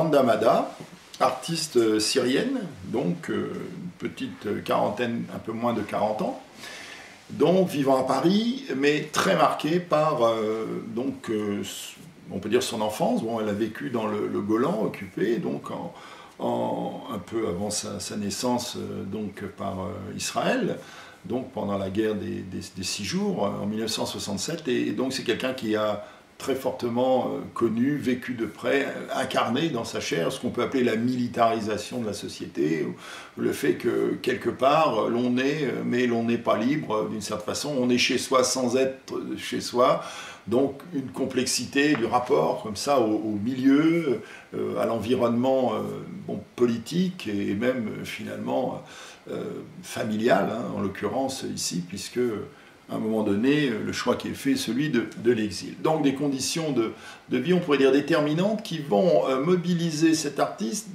Randa Mada, artiste syrienne, donc petite quarantaine, un peu moins de 40 ans, donc vivant à Paris, mais très marquée par, on peut dire son enfance. Bon, elle a vécu dans le Golan occupé, donc un peu avant sa naissance donc par Israël, donc pendant la guerre des 6 jours en 1967, et donc c'est quelqu'un qui a très fortement connu, vécu de près, incarné dans sa chair ce qu'on peut appeler la militarisation de la société, le fait que quelque part l'on est, mais l'on n'est pas libre d'une certaine façon, on est chez soi sans être chez soi, donc une complexité du rapport comme ça au milieu, à l'environnement politique et même finalement familial, hein, en l'occurrence ici, puisque à un moment donné, le choix qui est fait est celui de l'exil. Donc des conditions de vie, on pourrait dire, déterminantes qui vont mobiliser cet artiste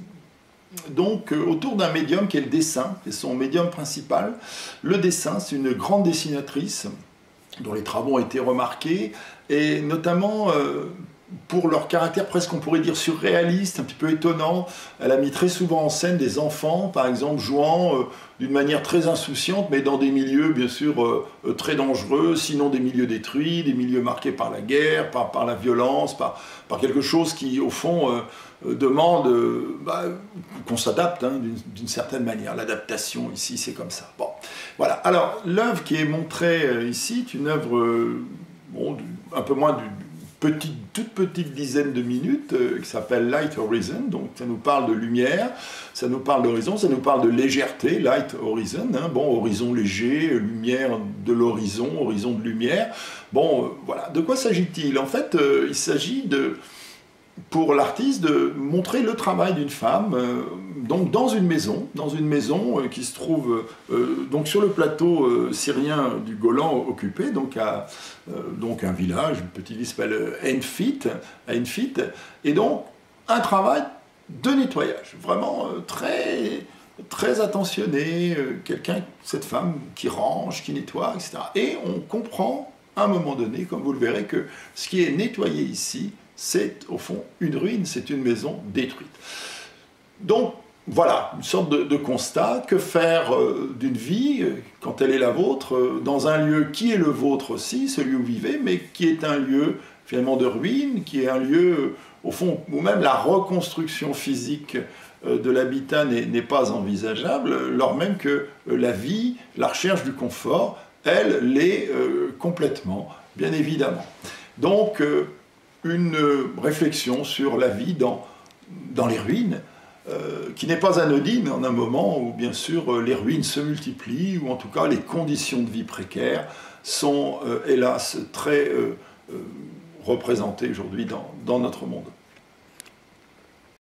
donc autour d'un médium qui est le dessin, c'est son médium principal. Le dessin, c'est une grande dessinatrice dont les travaux ont été remarqués, et notamment pour leur caractère presque, on pourrait dire, surréaliste, un petit peu étonnant. Elle a mis très souvent en scène des enfants, par exemple, jouant d'une manière très insouciante, mais dans des milieux, bien sûr, très dangereux, sinon des milieux détruits, des milieux marqués par la guerre, par la violence, par quelque chose qui, au fond, demande qu'on s'adapte, hein, d'une certaine manière. L'adaptation, ici, c'est comme ça. Bon, voilà. Alors, l'œuvre qui est montrée ici est une œuvre, un peu moins toute petite dizaine de minutes, qui s'appelle Light Horizon. Donc ça nous parle de lumière, ça nous parle d'horizon, ça nous parle de légèreté, Light Horizon, hein. Bon, horizon léger, lumière de l'horizon, horizon de lumière. Bon, voilà. De quoi s'agit-il? En fait, il s'agit pour l'artiste de montrer le travail d'une femme donc dans une maison qui se trouve donc sur le plateau syrien du Golan occupé, donc un village, une petite ville qui s'appelle Enfit, et donc un travail de nettoyage, vraiment très, très attentionné, cette femme qui range, qui nettoie, etc. Et on comprend à un moment donné, comme vous le verrez, que ce qui est nettoyé ici, c'est au fond une ruine, c'est une maison détruite. Donc voilà, une sorte de constat. Que faire d'une vie, quand elle est la vôtre, dans un lieu qui est le vôtre aussi, celui où vous vivez, mais qui est un lieu finalement de ruine, qui est un lieu, au fond, où même la reconstruction physique de l'habitat n'est pas envisageable, lors même que la vie, la recherche du confort, elle l'est complètement, bien évidemment. Donc, une réflexion sur la vie dans les ruines, qui n'est pas anodine en un moment où, bien sûr, les ruines se multiplient, ou en tout cas les conditions de vie précaires sont, hélas, très représentées aujourd'hui dans notre monde.